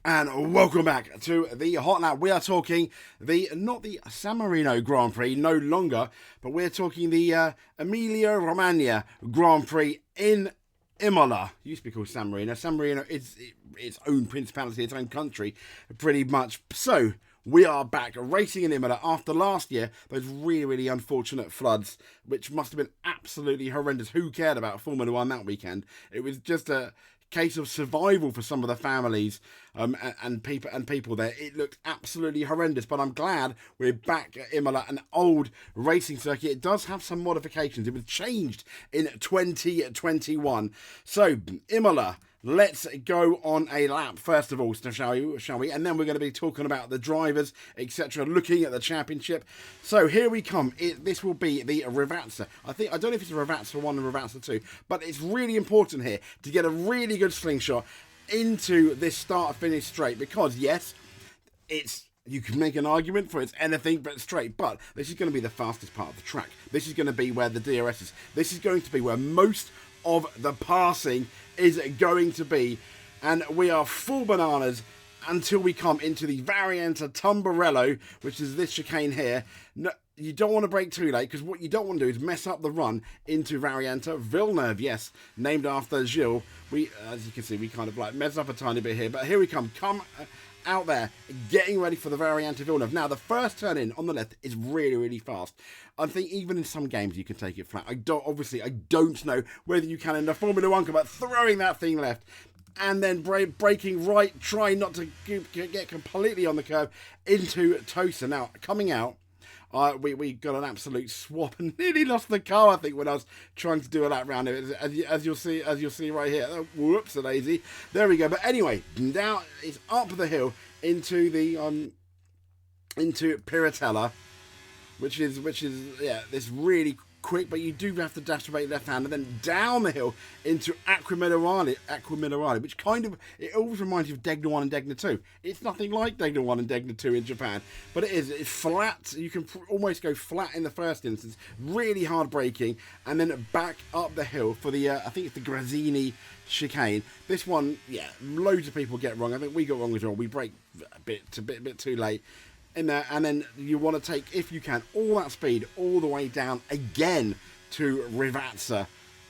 And welcome back to the Hot Lap. We are talking not the San Marino Grand Prix, no longer, but we're talking the Emilia Romagna Grand Prix in Imola. It used to be called San Marino. San Marino is its own principality, its own country, pretty much. So we are back racing in Imola after last year, those really, really unfortunate floods, which must have been absolutely horrendous. Who cared about Formula One that weekend? It was just a case of survival for some of the families and people there. It looked absolutely horrendous, but I'm glad we're back at Imola, an old racing circuit. It does have some modifications. It was changed in 2021. So Imola, let's go on a lap first of all, shall we? And then we're going to be talking about the drivers, etc., looking at the championship. So here we come. This will be the Rivazza. I don't know if it's a Rivazza 1 and Rivazza 2, but it's really important here to get a really good slingshot into this start-finish straight, because yes, you can make an argument for it's anything but straight, but this is going to be the fastest part of the track. This is going to be where the DRS is. This is going to be where most of the passing is going to be, and we are full bananas until we come into the Variante Tamburello, which is this chicane here. No, you don't want to brake too late, because what you don't want to do is mess up the run into Variante Villeneuve. Yes, named after Gilles. As you can see, we kind of like mess up a tiny bit here, but here we come out there, getting ready for the Variante Villeneuve. Now, the first turn in on the left is really, really fast. I think even in some games you can take it flat. I don't know whether you can in the Formula 1 car, but throwing that thing left and then braking right, trying not to get completely on the curve into Tosa. Now, coming out, we got an absolute swap and nearly lost the car, I think, when I was trying to do a lap round it, as you'll see right here. Oh, whoops, a daisy. There we go. But anyway, now it's up the hill into the into Piratella, which is this really quick, but you do have to dash to brake left hand, and then down the hill into Acqua Minerale, which it always reminds you of Degna 1 and Degna 2. It's nothing like Degna 1 and Degna 2 in Japan, but it's flat. You can almost go flat in the first instance, really hard braking, and then back up the hill for the I think it's the Grazzini chicane. This one, loads of people get wrong. I think we got wrong as well. We brake a bit too late in there, and then you want to take, if you can, all that speed all the way down again to Rivazza,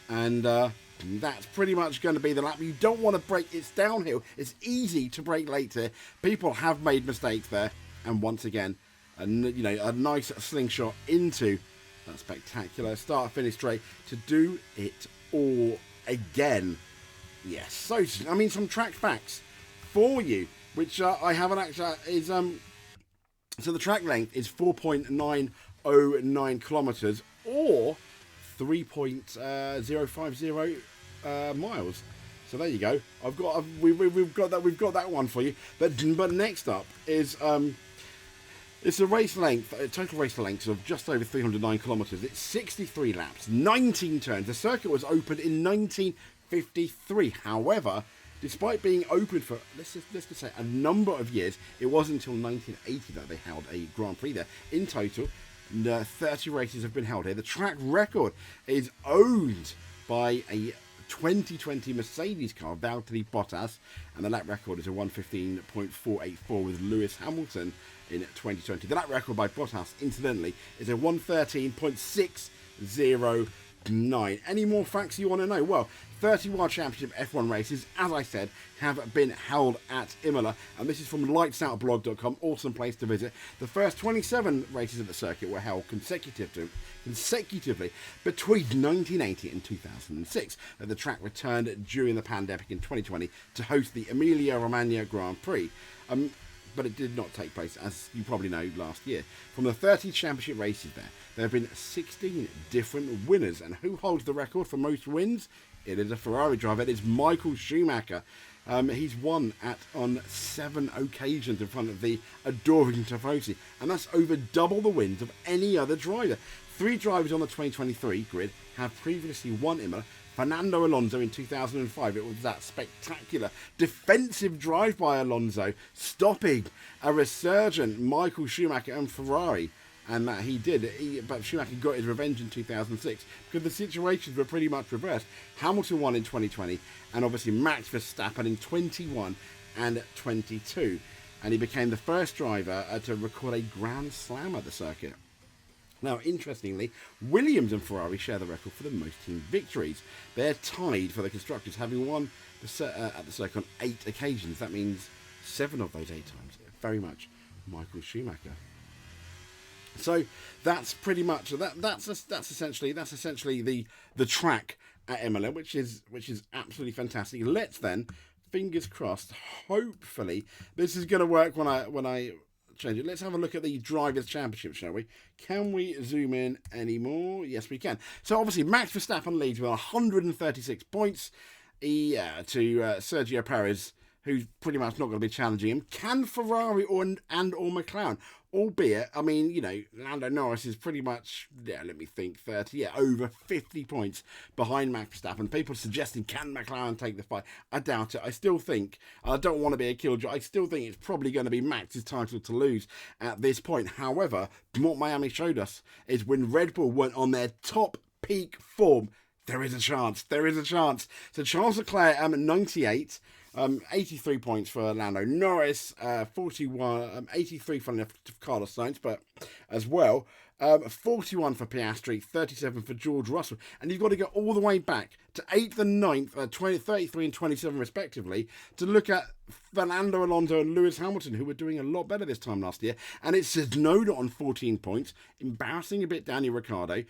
and that's pretty much going to be the lap. You don't want to brake. It's downhill. It's easy to brake late here. People have made mistakes there, and once again, a nice slingshot into that spectacular start-finish straight to do it all again. Yes, so I mean, some track facts for you, which I haven't actually is So the track length is 4.909 kilometres, or 3.050 miles. So there you go. We've got that one for you. But next up is it's a race length, a total race length of just over 309 kilometres. It's 63 laps, 19 turns. The circuit was opened in 1953. However, despite being open for, let's just say, a number of years, it wasn't until 1980 that they held a Grand Prix there. In total, 30 races have been held here. The track record is owned by a 2020 Mercedes car, Valtteri Bottas, and the lap record is a 1:15.484 with Lewis Hamilton in 2020. The lap record by Bottas, incidentally, is a 1:13.609. Any more facts you want to know? Well, 30 World Championship F1 races, as I said, have been held at Imola, and this is from lightsoutblog.com, awesome place to visit. The first 27 races of the circuit were held consecutively between 1980 and 2006. The track returned during the pandemic in 2020 to host the Emilia Romagna Grand Prix. But it did not take place, as you probably know, last year. From the 30 championship races there have been 16 different winners. And who holds the record for most wins? It is a Ferrari driver. It is Michael Schumacher. He's won on 7 occasions in front of the adoring Tifosi. And that's over double the wins of any other driver. 3 drivers on the 2023 grid have previously won Imola. Fernando Alonso in 2005. It was that spectacular defensive drive by Alonso, stopping a resurgent Michael Schumacher and Ferrari. And that he did. But Schumacher got his revenge in 2006 because the situations were pretty much reversed. Hamilton won in 2020, and obviously Max Verstappen in 21 2022. And he became the first driver to record a Grand Slam at the circuit. Now, interestingly, Williams and Ferrari share the record for the most team victories. They're tied for the constructors, having won at the circuit on 8 occasions. That means 7 of those 8 times. Very much Michael Schumacher. So that's pretty much that's essentially the track at Imola, which is absolutely fantastic. Let's then, fingers crossed, hopefully this is going to work when I change it. Let's have a look at the Drivers' Championship, shall we? Can we zoom in anymore? Yes, we can. So obviously Max Verstappen leads with 136 points to Sergio Perez, who's pretty much not going to be challenging him. Can Ferrari or McLaren? Albeit, I mean, you know, Lando Norris is pretty much, let me think, over 50 points behind Max Verstappen. People suggesting, can McLaren take the fight? I doubt it. I still think, I don't want to be a killjoy, I still think it's probably going to be Max's title to lose at this point. However, what Miami showed us is when Red Bull went on their top peak form, there is a chance. There is a chance. So Charles Leclerc, 98. 83 points for Lando Norris, 41, 83 for Carlos Sainz, but as well, 41 for Piastri, 37 for George Russell. And you've got to go all the way back to 8th and 9th, 33 and 27 respectively, to look at Fernando Alonso and Lewis Hamilton, who were doing a lot better this time last year. And it's Tsunoda on 14 points, embarrassing a bit Daniel Ricciardo,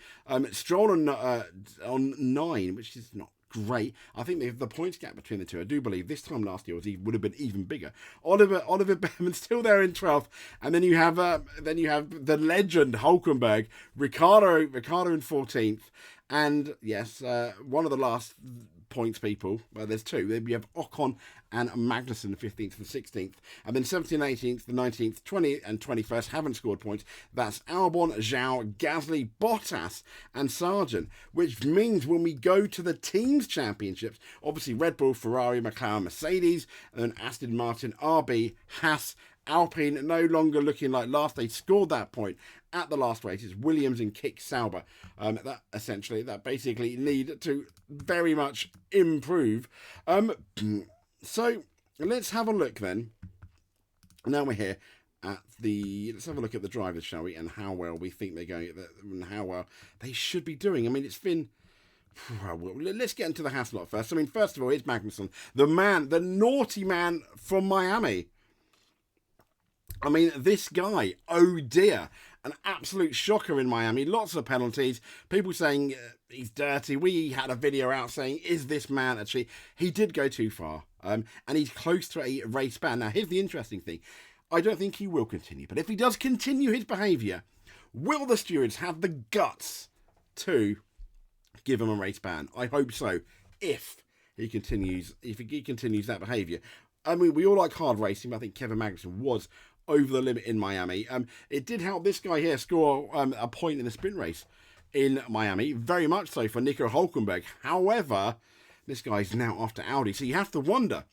Stroll on 9, which is not great. I think the points gap between the two, I do believe this time last year would have been even bigger. Oliver Behrman's still there in 12th, and then you have the legend Hulkenberg, Ricardo in 14th, and yes, one of the last points people. Well, there's 2. Then you have Ocon and Magnussen, 15th and 16th, and then 17th, 18th, the 19th, 20th, and 21st haven't scored points. That's Albon, Zhou, Gasly, Bottas, and Sargent, which means when we go to the teams championships, obviously Red Bull, Ferrari, McLaren, Mercedes, and then Aston Martin, RB, Haas, Alpine, no longer looking like last. They scored that point at the last race. It's Williams and Kick Sauber. That basically need to very much improve. So let's have a look then. Now we're here at let's have a look at the drivers, shall we, and how well we think they're going, and how well they should be doing. I mean, it's been, well, let's get into the Haas lot first. I mean, first of all, it's Magnussen, the naughty man from Miami. I mean, this guy, oh dear, an absolute shocker in Miami. Lots of penalties. People saying he's dirty. We had a video out saying, is this man actually? He did go too far. And he's close to a race ban. Now, here's the interesting thing. I don't think he will continue. But if he does continue his behaviour, will the stewards have the guts to give him a race ban? I hope so. If he continues that behaviour. I mean, we all like hard racing, but I think Kevin Magnussen was over the limit in Miami. It did help this guy here score a point in the sprint race in Miami, very much so for Nico Hulkenberg. However, this guy's now off to Audi, so you have to wonder,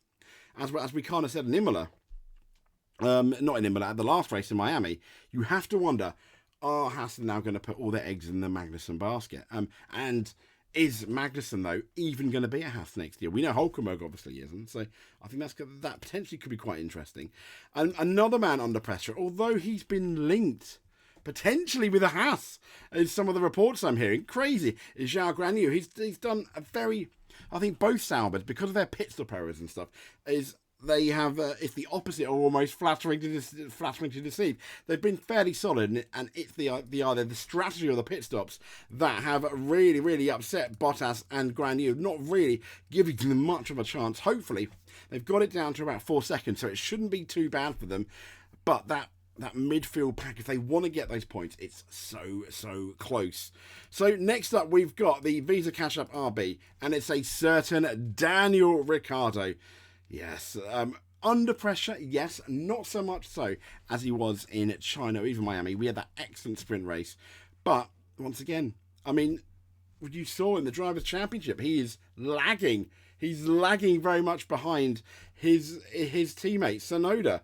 as we kind of said in Imola, not in Imola, at the last race in Miami, you have to wonder, are Haas now going to put all their eggs in the Magnussen basket? And is Magnussen, though, even going to be a Haas next year? We know Hulkenberg obviously isn't, so I think that potentially could be quite interesting. And another man under pressure, although he's been linked potentially with a Haas, is some of the reports I'm hearing. Crazy, is Zhou Guanyu. He's done a very, I think both Saubers, because of their pit stop errors and stuff, they have, it's the opposite, or almost flattering to deceive. They've been fairly solid, and it's either the strategy or the pit stops that have really, really upset Bottas and Guan Yu, not really giving them much of a chance. Hopefully, they've got it down to about 4 seconds, so it shouldn't be too bad for them. But that midfield pack, if they want to get those points, it's so close. So next up, we've got the Visa Cash App RB, and it's a certain Daniel Ricciardo. Yes, under pressure, yes, not so much so as he was in China or even Miami. We had that excellent sprint race. But, once again, I mean, what you saw in the Drivers' Championship, he is lagging. He's lagging very much behind his teammate, Tsunoda.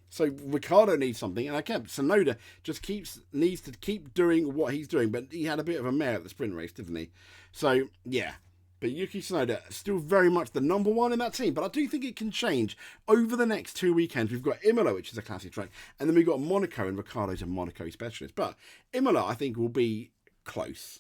So, Ricciardo needs something, and Tsunoda just needs to keep doing what he's doing. But he had a bit of a mare at the sprint race, didn't he? So, yeah. But Yuki Tsunoda still very much the number one in that team. But I do think it can change over the next 2 weekends. We've got Imola, which is a classic track, and then we've got Monaco, and Ricciardo's a Monaco specialist. But Imola, I think, will be close.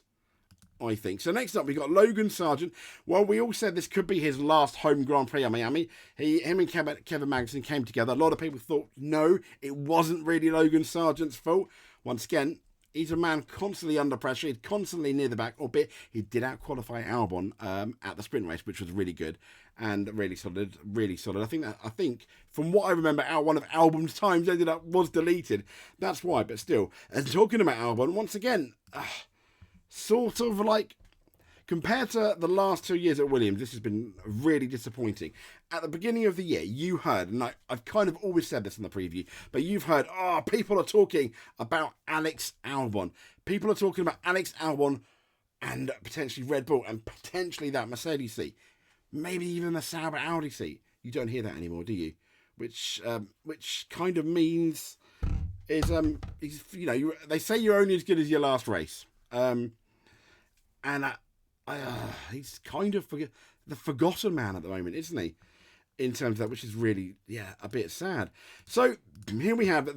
I think. So next up, we got Logan Sargent. Well, we all said this could be his last home Grand Prix at Miami. Him and Kevin Magnussen came together. A lot of people thought, no, it wasn't really Logan Sargent's fault. Once again, he's a man constantly under pressure. He's constantly near the back, albeit he did out-qualify Albon at the sprint race, which was really good and really solid, really solid. I think from what I remember, one of Albon's times was deleted. That's why, but still. And talking about Albon, once again, sort of like, compared to the last 2 years at Williams, this has been really disappointing. At the beginning of the year, you heard, and I've kind of always said this in the preview, but you've heard, people are talking about Alex Albon. People are talking about Alex Albon and potentially Red Bull and potentially that Mercedes seat. Maybe even the Sauber Audi seat. You don't hear that anymore, do you? Which kind of means is, they say you're only as good as your last race. He's kind of the forgotten man at the moment, isn't he? In terms of that, which is really, a bit sad. So here we have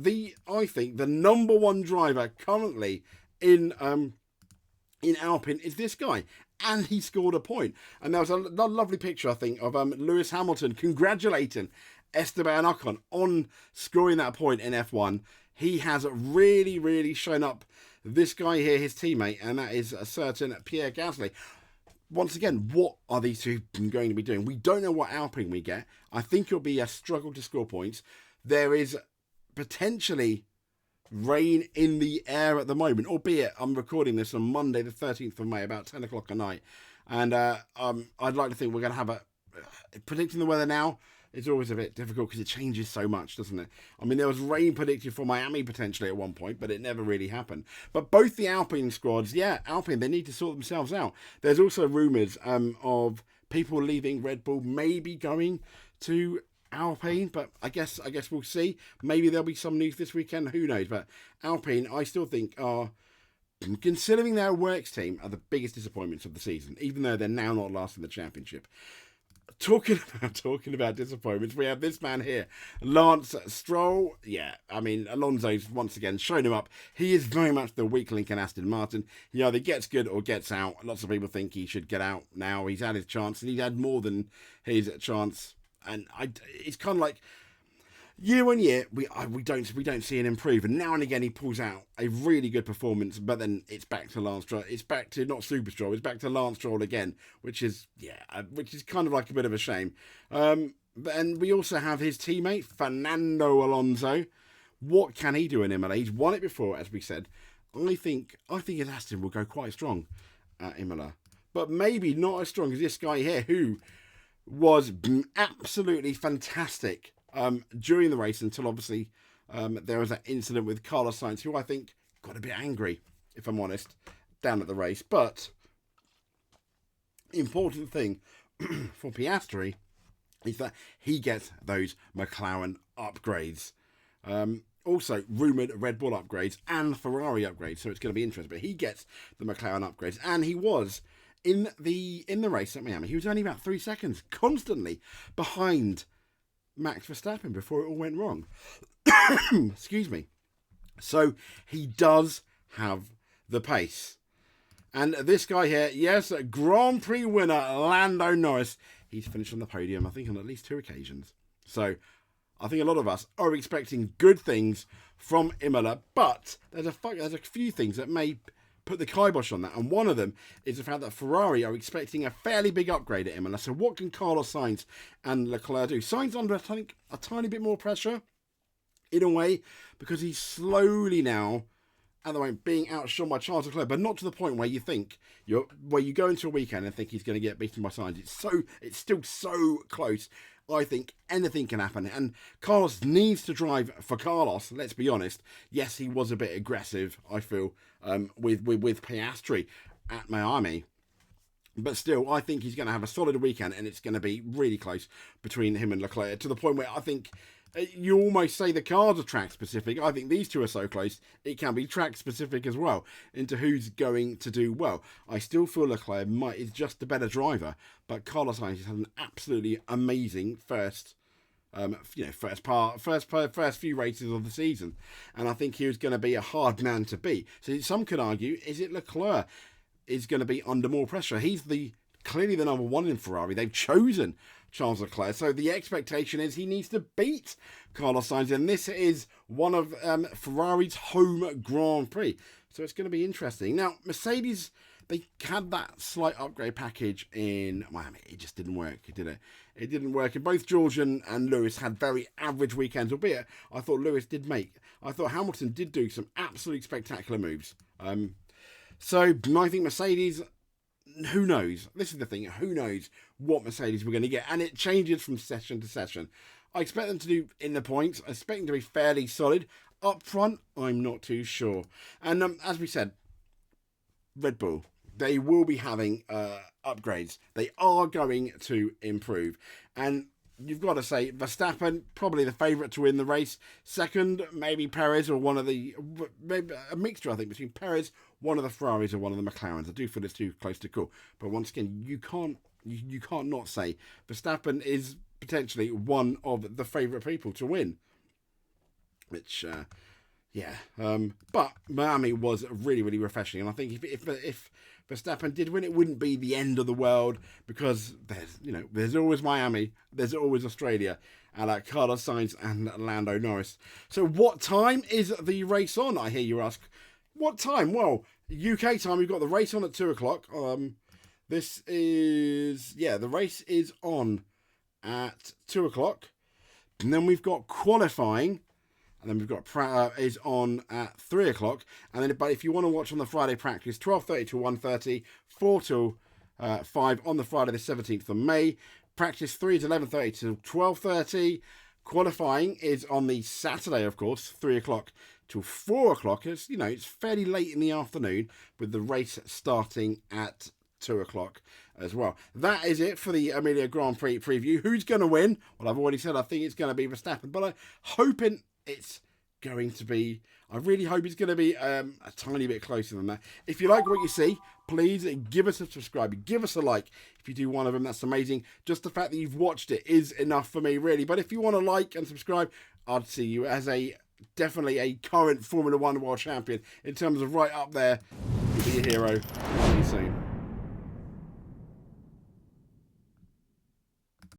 I think the number one driver currently in Alpine is this guy, and he scored a point. And there was a lovely picture, I think, of Lewis Hamilton congratulating Esteban Ocon on scoring that point in F1. He has really, really shown up this guy here, his teammate, and that is a certain Pierre Gasly. Once again, what are these two going to be doing? We don't know what Alpine we get. I think it'll be a struggle to score points. There is potentially rain in the air at the moment, albeit I'm recording this on Monday the 13th of May, about 10 o'clock at night. And I'd like to think we're going to have predicting the weather now, it's always a bit difficult because it changes so much, doesn't it? I mean, there was rain predicted for Miami potentially at one point, but it never really happened. But both the Alpine squads, Alpine, they need to sort themselves out. There's also rumours of people leaving Red Bull, maybe going to Alpine, but I guess we'll see. Maybe there'll be some news this weekend, who knows? But Alpine, I still think, are, considering their works team, are the biggest disappointments of the season, even though they're now not last in the championship. Talking about disappointments, we have this man here, Lance Stroll. Alonso's once again shown him up. He is very much the weak link in Aston Martin. He either gets good or gets out. Lots of people think he should get out now. He's had his chance, and he's had more than his chance. And it's kind of like, year on year, we don't see an improve, and now and again he pulls out a really good performance, but then it's back to Lance Stroll. It's back to not Super Stroll. It's back to Lance Stroll again, which is kind of like a bit of a shame. And we also have his teammate Fernando Alonso. What can he do in Imola? He's won it before, as we said. I think his Aston will go quite strong at Imola, but maybe not as strong as this guy here, who was absolutely fantastic during the race until obviously there was that incident with Carlos Sainz, who I think got a bit angry, if I'm honest, down at the race. But important thing for Piastri is that he gets those McLaren upgrades. Also rumoured Red Bull upgrades and Ferrari upgrades, so it's going to be interesting. But he gets the McLaren upgrades, and he was in the race at Miami. He was only about 3 seconds constantly behind Max Verstappen before it all went wrong. Excuse me. So he does have the pace. And this guy here, yes, Grand Prix winner Lando Norris. He's finished on the podium, I think, on at least 2 occasions. So I think a lot of us are expecting good things from Imola, but there's a few things that may put the kibosh on that, and one of them is the fact that Ferrari are expecting a fairly big upgrade at Imola. So what can Carlos Sainz and Leclerc do? Sainz under, I think, a tiny bit more pressure in a way, because he's slowly now at the moment being outshone by Charles Leclerc, but not to the point where you think where you go into a weekend and think he's going to get beaten by Sainz. It's still so close. I think anything can happen, and Carlos needs to drive for Carlos. Let's be honest. Yes, he was a bit aggressive, I feel, with Piastri at Miami, but still, I think he's going to have a solid weekend, and it's going to be really close between him and Leclerc, to the point where I think You almost say the cars are track specific. I think these two are so close, it can be track specific as well into who's going to do well. I still feel Leclerc is just the better driver, but Carlos Sainz has had an absolutely amazing first few races of the season, and I think he was going to be a hard man to beat. So some could argue, is it Leclerc is going to be under more pressure? He's clearly the number one in Ferrari. They've chosen Charles Leclerc, so the expectation is he needs to beat Carlos Sainz, and this is one of Ferrari's home Grand Prix, so it's going to be interesting. Now, Mercedes, they had that slight upgrade package in Miami. It just didn't work, did it? It didn't work. And both George and Lewis had very average weekends, albeit I thought I thought Hamilton did do some absolutely spectacular moves. So I think Mercedes, who knows? This is the thing. Who knows what Mercedes we're going to get? And it changes from session to session. I expect them to do in the points. I expect them to be fairly solid. Up front, I'm not too sure. And as we said, Red Bull, they will be having upgrades. They are going to improve. And you've got to say, Verstappen, probably the favourite to win the race. Second, maybe Perez, or maybe a mixture, I think, between Perez, one of the Ferraris, or one of the McLarens. I do feel it's too close to call. But once again, you can't not say Verstappen is potentially one of the favourite people to win. Which, but Miami was really, really refreshing. And I think if Verstappen did win, it wouldn't be the end of the world, because there's always Miami, there's always Australia, and Carlos Sainz and Lando Norris. So what time is the race on, I hear you ask? What time? Well, UK time, we've got the race on at 2 o'clock. The race is on at 2 o'clock. And then we've got qualifying. And then we've got is on at 3 o'clock. And then, but if you want to watch on the Friday practice, 12:30 to 1:30, 4 till 5 on the Friday the 17th of May. Practice 3 is 11:30 to 12:30. Qualifying is on the Saturday, of course, 3 o'clock till 4 o'clock. It's fairly late in the afternoon, with the race starting at 2 o'clock as well. That is it for the Emilia Grand Prix preview. Who's going to win? Well, I've already said I think it's going to be Verstappen, but I'm hoping it's going to be, I really hope it's going to be a tiny bit closer than that. If you like what you see, please give us a subscribe, give us a like. If you do one of them, that's amazing. Just the fact that you've watched it is enough for me, really. But if you want to like and subscribe, I'd see you as definitely a current Formula One world champion, in terms of right up there. You'll be a hero. See you soon.